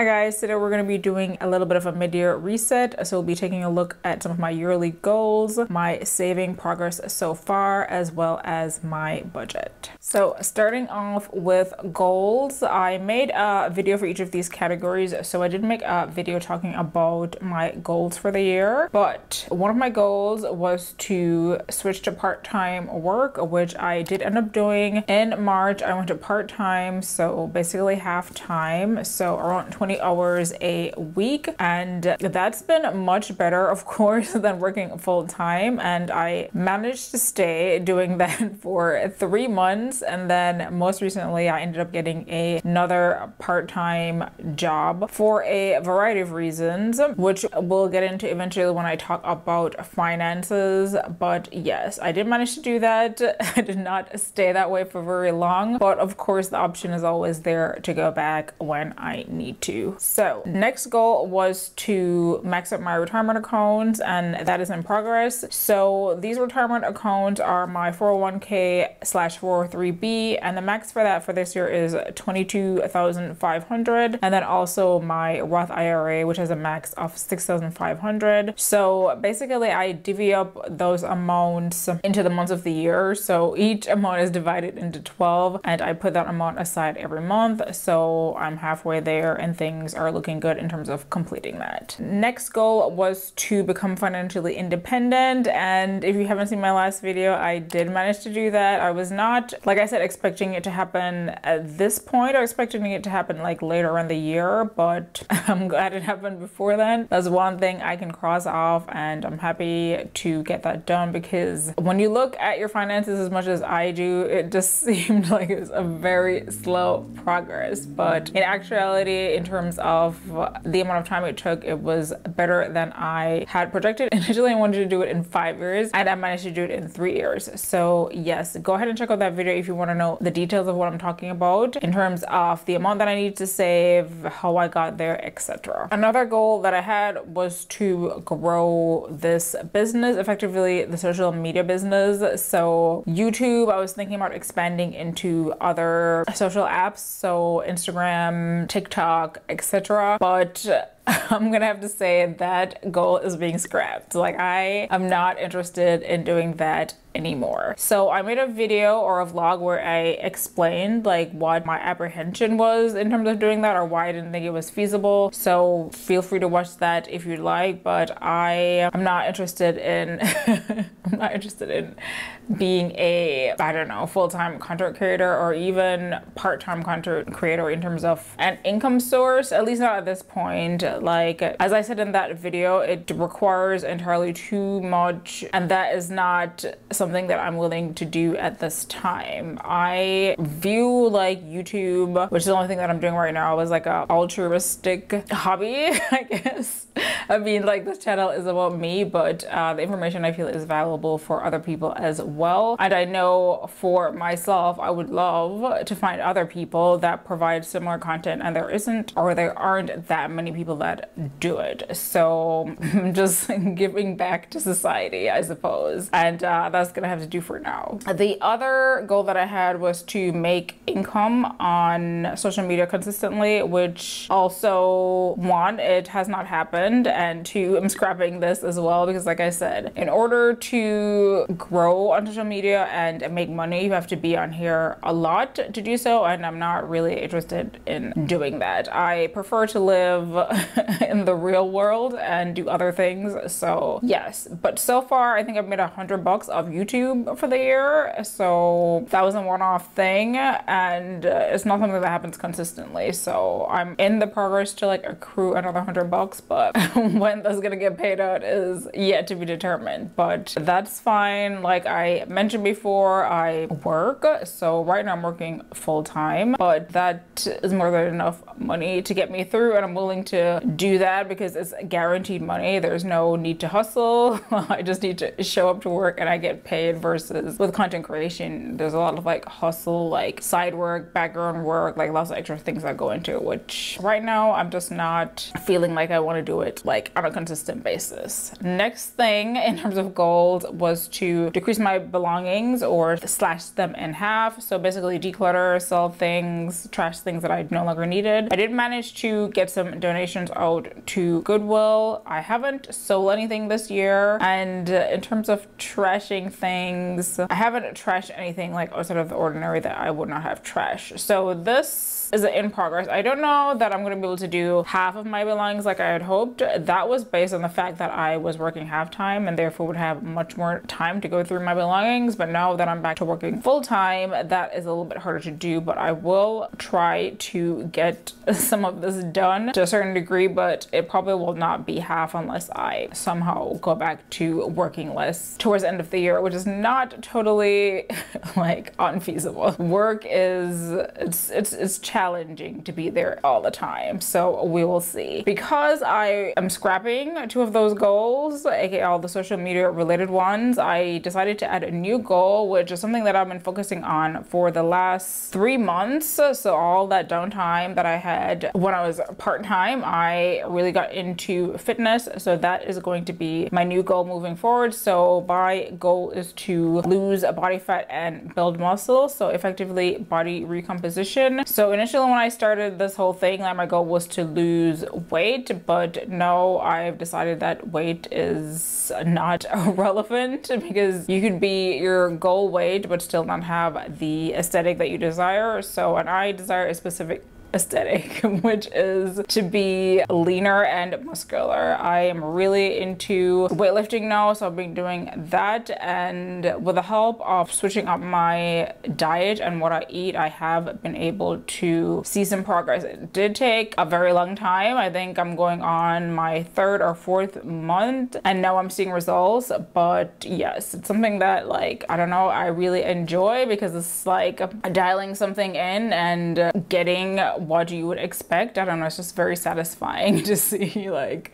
Hi guys, today we're going to be doing a little bit of a mid-year reset. So we'll be taking a look at some of my yearly goals, my saving progress so far, as well as my budget. So starting off with goals, I made a video for each of these categories. So I did make a video talking about my goals for the year, but one of my goals was to switch to part-time work, which I did end up doing. In March, I went to part-time, so basically half-time, so around 20 hours a week, and that's been much better, of course, than working full-time. And I managed to stay doing that for 3 months, and then most recently I ended up getting another part-time job for a variety of reasons, which we'll get into eventually when I talk about finances. But yes, I did manage to do that. I did not stay that way for very long, but of course the option is always there to go back when I need to. So next goal was to max out my retirement accounts, and that is in progress. So these retirement accounts are my 401k/403b, and the max for that for this year is 22,500, and then also my Roth IRA, which has a max of 6,500. So basically I divvy up those amounts into the months of the year. So each amount is divided into 12, and I put that amount aside every month. So I'm halfway there, and things are looking good in terms of completing that. Next goal was to become financially independent, and if you haven't seen my last video, I did manage to do that. I was not, like I said, expecting it to happen at this point. I was expecting it to happen like later in the year, but I'm glad it happened before then. That's one thing I can cross off, and I'm happy to get that done, because when you look at your finances as much as I do, it just seemed like it was a very slow progress. But in actuality, in terms of the amount of time it took, it was better than I had projected. Initially I wanted to do it in 5 years, and I managed to do it in 3 years. So yes, go ahead and check out that video if you want to know the details of what I'm talking about in terms of the amount that I need to save, how I got there, etc. Another goal that I had was to grow this business, effectively the social media business. So YouTube, I was thinking about expanding into other social apps, so Instagram, TikTok, etc. But I'm gonna have to say that goal is being scrapped. Like, I am not interested in doing that anymore. So I made a video or a vlog where I explained like what my apprehension was in terms of doing that, or why I didn't think it was feasible. So feel free to watch that if you'd like, but I am not interested in I'm not interested in being a, I don't know, full-time content creator or even part-time content creator in terms of an income source, at least not at this point. Like, as I said in that video, it requires entirely too much, and that is not something that I'm willing to do at this time. I view like YouTube, which is the only thing that I'm doing right now, as like a altruistic hobby, I guess. I mean, like, this channel is about me, but the information I feel is valuable for other people as well. And I know for myself, I would love to find other people that provide similar content, and there isn't, or there aren't that many people that do it. So I'm just giving back to society, I suppose. And that's gonna have to do for now. The other goal that I had was to make income on social media consistently, which also, one, it has not happened, and two, I'm scrapping this as well, because like I said, in order to grow on social media and make money, you have to be on here a lot to do so, and I'm not really interested in doing that. I prefer to live in the real world and do other things. So yes, but so far I think I've made $100 off YouTube for the year, so that was a one-off thing, and it's not something that happens consistently. So I'm in the progress to like accrue another $100, but when that's gonna get paid out is yet to be determined. But that's fine. Like I mentioned before, I work, so right now I'm working full-time, but that is more than enough money to get me through, and I'm willing to to do that because it's guaranteed money. There's no need to hustle. I just need to show up to work and I get paid, versus with content creation, there's a lot of like hustle, like side work, background work, like lots of extra things that go into it, which right now I'm just not feeling like I want to do it like on a consistent basis. Next thing in terms of goals was to decrease my belongings or slash them in half. So basically declutter, sell things, trash things that I no longer needed. I did manage to get some donations out to Goodwill. I haven't sold anything this year, and in terms of trashing things, I haven't trashed anything like outside of the ordinary that I would not have trashed. So this is in progress. I don't know that I'm going to be able to do half of my belongings like I had hoped. That was based on the fact that I was working half-time and therefore would have much more time to go through my belongings. But now that I'm back to working full-time, that is a little bit harder to do, but I will try to get some of this done to a certain degree, but it probably will not be half unless I somehow go back to working less towards the end of the year, which is not totally like unfeasible. Work is, it's challenging to be there all the time, so we will see. Because I am scrapping two of those goals, aka all the social media related ones, I decided to add a new goal, which is something that I've been focusing on for the last 3 months. So all that downtime that I had when I was part-time, I really got into fitness, so that is going to be my new goal moving forward. So my goal is to lose body fat and build muscle, so effectively body recomposition. So initially when I started this whole thing, like my goal was to lose weight, but no, I've decided that weight is not relevant, because you could be your goal weight but still not have the aesthetic that you desire. So, and I desire a specific aesthetic, which is to be leaner and muscular. I am really into weightlifting now, so I've been doing that, and with the help of switching up my diet and what I eat, I have been able to see some progress. It did take a very long time. I think I'm going on my 3rd or 4th month, and now I'm seeing results. But yes, it's something that, like, I don't know, I really enjoy, because it's like dialing something in and getting what you would expect. I don't know, it's just very satisfying to see like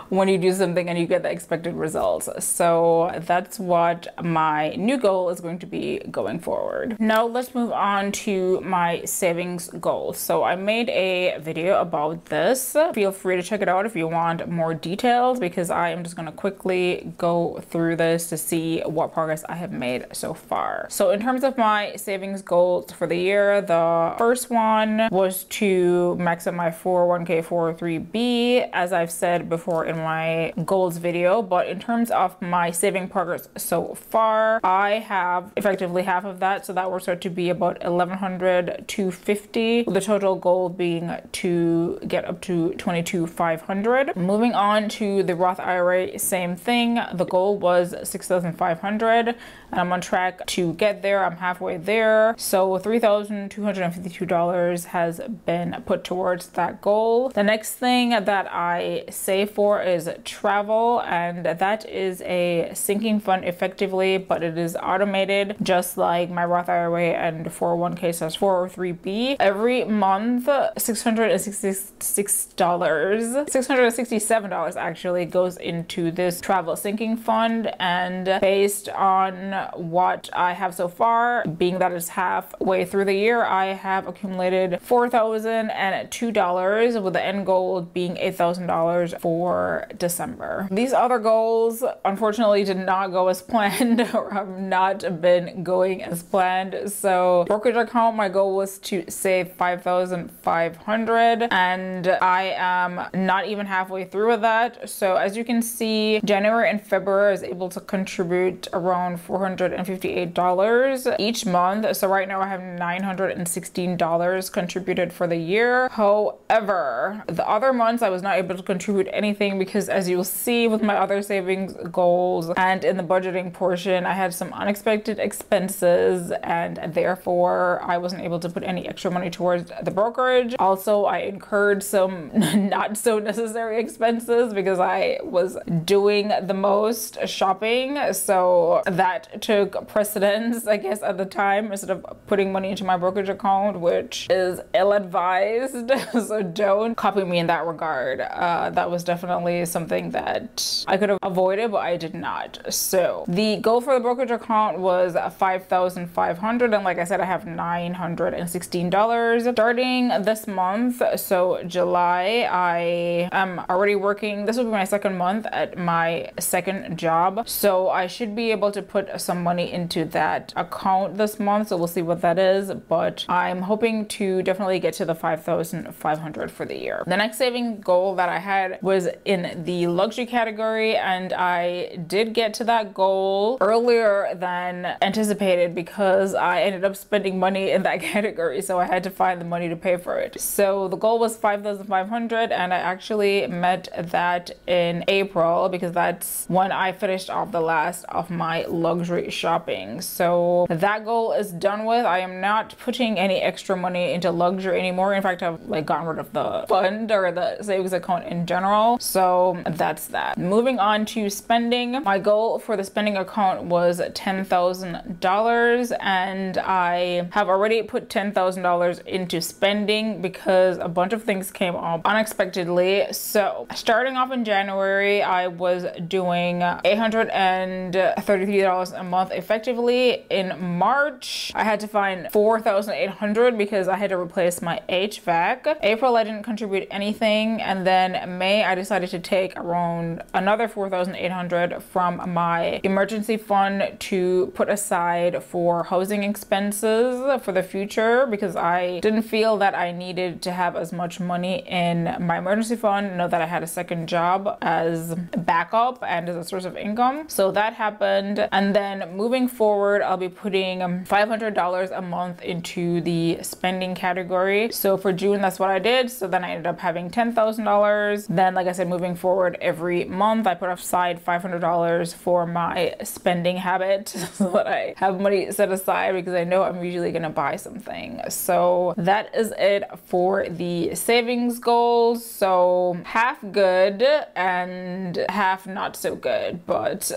when you do something and you get the expected results. So that's what my new goal is going to be going forward. Now let's move on to my savings goals. So I made a video about this. Feel free to check it out if you want more details, because I am just going to quickly go through this to see what progress I have made so far. So in terms of my savings goals for the year, the first one was to max out my 401k 403b, as I've said before in my goals video. But in terms of my saving progress so far, I have effectively half of that, so that works out to be about $1,100-$1,250, with the total goal being to get up to $22,500. Moving on to the Roth IRA, same thing. The goal was $6,500 and I'm on track to get there. I'm halfway there, so $3,252 has been put towards that goal. The next thing that I save for is travel, and that is a sinking fund effectively, but it is automated just like my Roth IRA and 401k/403b. Every month $667 actually goes into this travel sinking fund, and based on what I have so far, being that it's halfway through the year, I have accumulated $4,002, with the end goal being $8,000 for December. These other goals unfortunately did not go as planned or have not been going as planned. So brokerage account, my goal was to save $5,500 and I am not even halfway through with that. So as you can see, January and February is able to contribute around $458 each month. So right now I have $916 contributed for the year. However, the other months I was not able to contribute anything because, as you'll see with my other savings goals and in the budgeting portion, I had some unexpected expenses and therefore I wasn't able to put any extra money towards the brokerage. Also, I incurred some not so necessary expenses because I was doing the most shopping, so that took precedence, I guess, at the time, instead of putting money into my brokerage account, which is ill-advised advised. So don't copy me in that regard. That was definitely something that I could have avoided, but I did not. So the goal for the brokerage account was $5,500, and like I said, I have $916 starting this month. So July, I am already working. This will be my second month at my second job, so I should be able to put some money into that account this month. So we'll see what that is, but I'm hoping to definitely get to the $5,500 for the year. The next saving goal that I had was in the luxury category, and I did get to that goal earlier than anticipated because I ended up spending money in that category, so I had to find the money to pay for it. So the goal was $5,500, and I actually met that in April because that's when I finished off the last of my luxury shopping. So that goal is done with. I am not putting any extra money into luxury anymore. In fact, I've like gotten rid of the fund or the savings account in general. So that's that. Moving on to spending. My goal for the spending account was $10,000, and I have already put $10,000 into spending because a bunch of things came up unexpectedly. So starting off in January, I was doing $833 a month effectively. In March, I had to find $4,800 because I had to replace my HVAC. April, I didn't contribute anything, and then May, I decided to take around another $4,800 from my emergency fund to put aside for housing expenses for the future because I didn't feel that I needed to have as much money in my emergency fund, know that I had a second job as backup and as a source of income. So that happened, and then moving forward, I'll be putting $500 a month into the spending category. So for June, that's what I did. So then I ended up having $10,000. Then, like I said, moving forward, every month I put aside $500 for my spending habit so that I have money set aside because I know I'm usually gonna buy something. So that is it for the savings goals. So half good and half not so good, but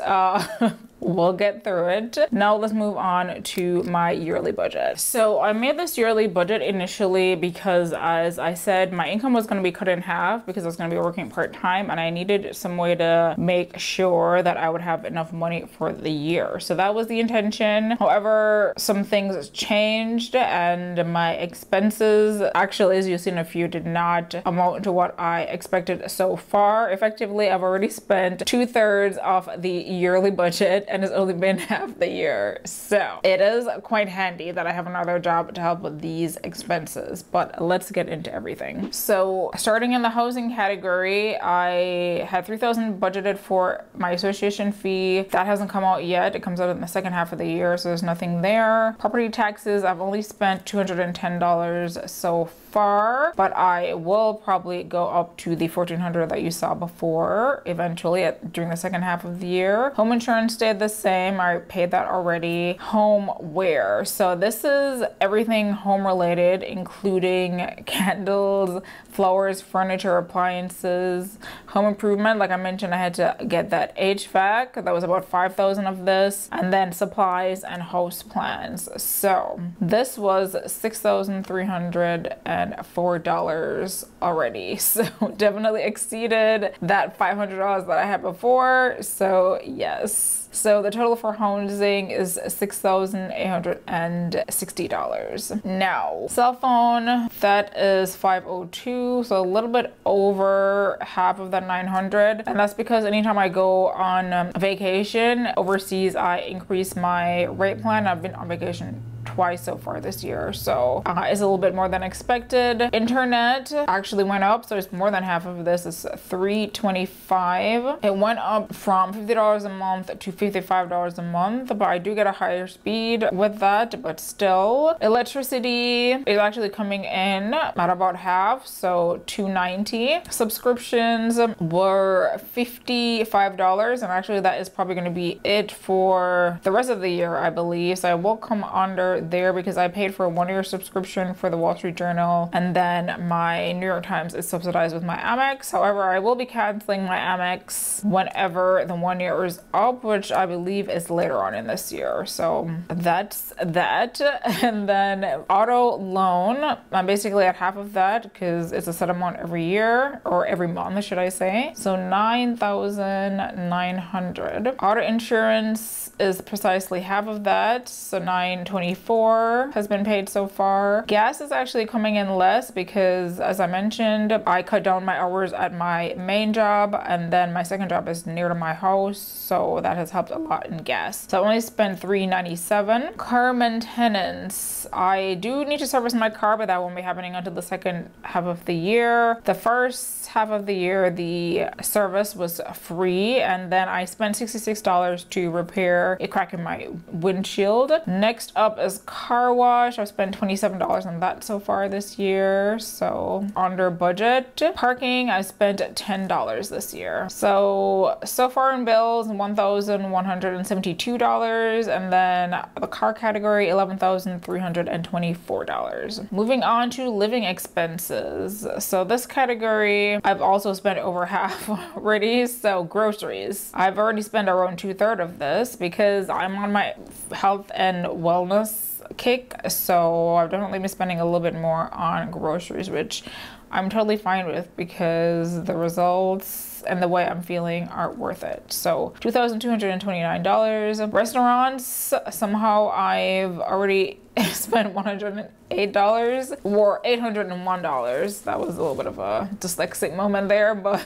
we'll get through it. Now let's move on to my yearly budget. So I made this yearly budget initially because, as I said, my income was going to be cut in half because I was going to be working part-time, and I needed some way to make sure that I would have enough money for the year. So that was the intention. However, some things changed, and my expenses, actually, as you've seen a few, did not amount to what I expected so far. Effectively, I've already spent 2/3 of the yearly budget, and it's only been half the year. So it is quite handy that I have another job to help with these expenses, but let's get into everything. So starting in the housing category, I had $3,000 budgeted for my association fee. That hasn't come out yet. It comes out in the second half of the year, so there's nothing there. Property taxes, I've only spent $210 so far, but I will probably go up to the $1,400 that you saw before eventually during the second half of the year. Home insurance stayed the same. I paid that already. Homeware. So this is everything home related, including candles, flowers, furniture, appliances, home improvement. Like I mentioned, I had to get that HVAC. That was about $5,000 of this, and then supplies and house plans. So this was $6,304 already. So definitely exceeded that $500 that I had before. So yes. So the total for housing is $6,860. Now, cell phone, that is $502, so a little bit over half of that $900. And that's because anytime I go on vacation overseas, I increase my rate plan. I've been on vacation twice so far this year, so it's a little bit more than expected. Internet actually went up, so it's more than half of this. Is $325. It went up from $50 a month to $55 a month, but I do get a higher speed with that. But still, electricity is actually coming in at about half, so $290. Subscriptions were $55, and actually that is probably going to be it for the rest of the year, I believe. So I will come under there because I paid for a 1-year subscription for the Wall Street Journal, and then my New York Times is subsidized with my Amex. However, I will be canceling my Amex whenever the 1 year is up, which I believe is later on in this year. So that's that. And then auto loan, I'm basically at half of that because it's a set amount every year, or every month, should I say. So $9,900. Auto insurance is precisely half of that, so $924 has been paid so far. Gas is actually coming in less because, as I mentioned, I cut down my hours at my main job, and then my second job is near to my house, so that has helped a lot in gas. So I only spent $397. Car maintenance, I do need to service my car, but that won't be happening until the second half of the year. The first half of the year, the service was free, and then I spent $66 to repair a crack in my windshield. Next up is car wash. I've spent $27 on that so far this year, so under budget. Parking, I spent $10 this year. So far in bills, $1,172, and then the car category, $11,324. Moving on to living expenses. So this category, I've also spent over half already. So groceries, I've already spent around 2/3 of this because I'm on my health and wellness kick, so I've definitely been spending a little bit more on groceries, which I'm totally fine with because the results and the way I'm feeling are worth it. So $2,229. Restaurants, somehow I've already spent $108 or $801. That was a little bit of a dyslexic moment there, but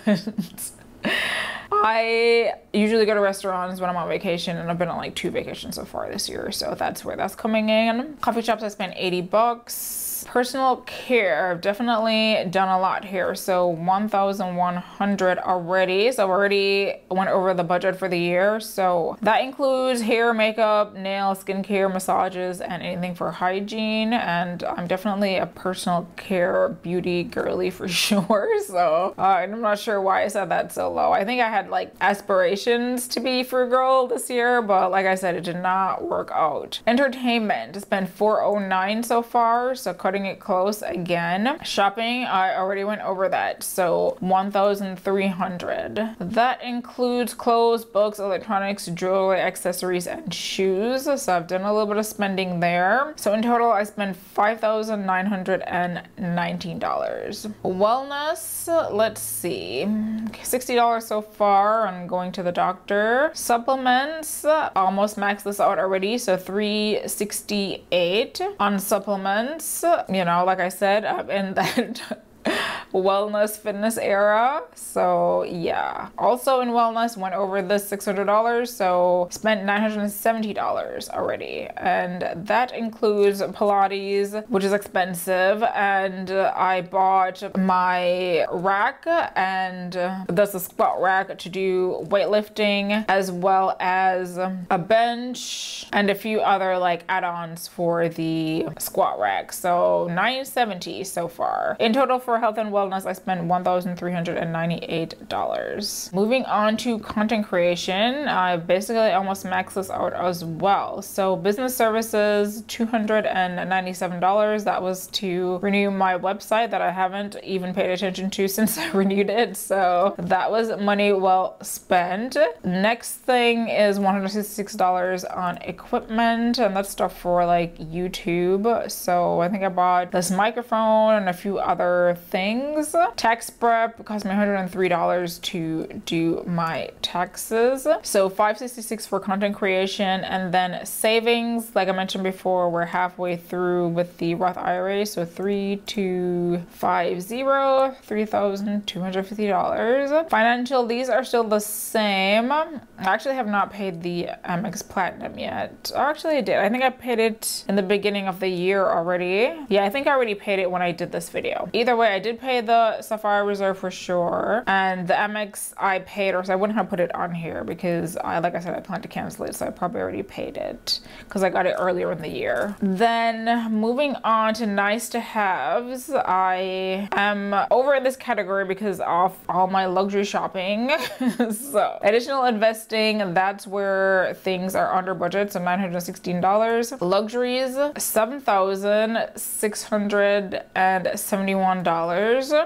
I usually go to restaurants when I'm on vacation, and I've been on like 2 vacations so far this year, so that's where that's coming in. Coffee shops, I spent $80. Personal care, I've definitely done a lot here, so 1,100 already. So I've already went over the budget for the year, so that includes hair, makeup, nail, skincare, massages, and anything for hygiene. And I'm definitely a personal care beauty girly for sure, so I'm not sure why I said that so low. I think I had like aspirations to be frugal this year, but like I said, it did not work out. Entertainment, spent $409 so far, so cutting it close again. Shopping, I already went over that, so $1,300. That includes clothes, books, electronics, jewelry, accessories, and shoes. So I've done a little bit of spending there. So in total, I spent $5,919. Wellness, let's see, $60 so far on going to the doctor. Supplements, almost maxed this out already, so $368 on supplements. You know, like I said, I'm in that wellness fitness era, so yeah. Also in wellness, went over the $600, so spent $970 already, and that includes Pilates, which is expensive, and I bought my rack, and that's a squat rack to do weightlifting, as well as a bench and a few other like add-ons for the squat rack, so $970 so far. In total for health and wellness, I spent $1,398. Moving on to content creation, I basically almost maxed this out as well. So business services, $297. That was to renew my website that I haven't even paid attention to since I renewed it, so that was money well spent. Next thing is $166 on equipment, and that's stuff for like YouTube. So I think I bought this microphone and a few other things. Tax prep cost me $103 to do my taxes. So $566 for content creation, and then savings, like I mentioned before, we're halfway through with the Roth IRA, so $3,250. Financial, these are still the same. I actually have not paid the Amex Platinum yet. Actually, I did. I think I paid it in the beginning of the year already. Yeah, I think I already paid it when I did this video. Either way, I did pay pay the Sapphire Reserve for sure, and the Amex I paid, or so I wouldn't have put it on here because like I said, I plan to cancel it, so I probably already paid it because I got it earlier in the year. Then moving on to nice to haves, I am over in this category because of all my luxury shopping. So additional investing, that's where things are under budget, so $916. Luxuries, $7,671.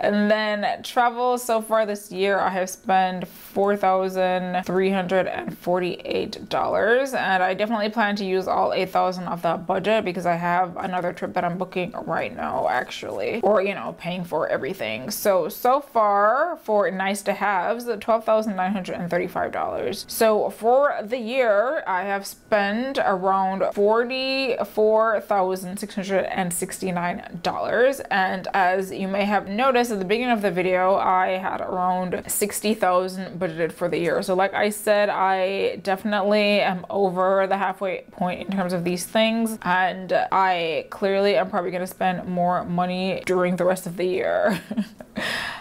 And then travel, so far this year I have spent $4,348, and I definitely plan to use all $8,000 of that budget because I have another trip that I'm booking right now actually, or you know, paying for everything. So far for nice to haves, $12,935. So for the year I have spent around $44,669, and as you may have noticed at the beginning of the video, I had around 60,000 budgeted for the year. So like I said, I definitely am over the halfway point in terms of these things, and I clearly am probably going to spend more money during the rest of the year.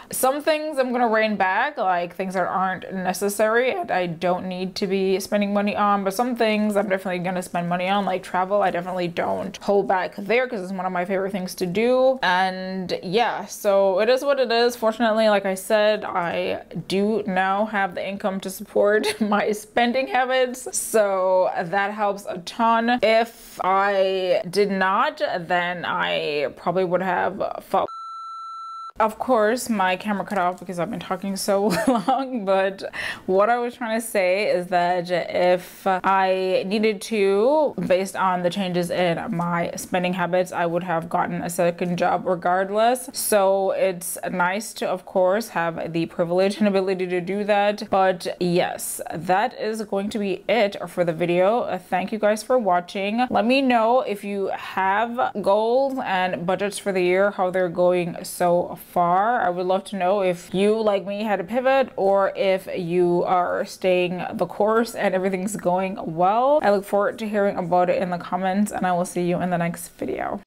Some things I'm gonna rein back, like things that aren't necessary and I don't need to be spending money on, but some things I'm definitely gonna spend money on, like travel. I definitely don't hold back there because it's one of my favorite things to do. And yeah, so it is what it is. Fortunately, like I said, I do now have the income to support my spending habits, so that helps a ton. If I did not, then I probably would have felt. Of course, my camera cut off because I've been talking so long, but what I was trying to say is that if I needed to, based on the changes in my spending habits, I would have gotten a second job regardless. So it's nice to, of course, have the privilege and ability to do that. But yes, that is going to be it for the video. Thank you guys for watching. Let me know if you have goals and budgets for the year, how they're going so far. I would love to know if you, like me, had a pivot or if you are staying the course and everything's going well. I look forward to hearing about it in the comments, and I will see you in the next video.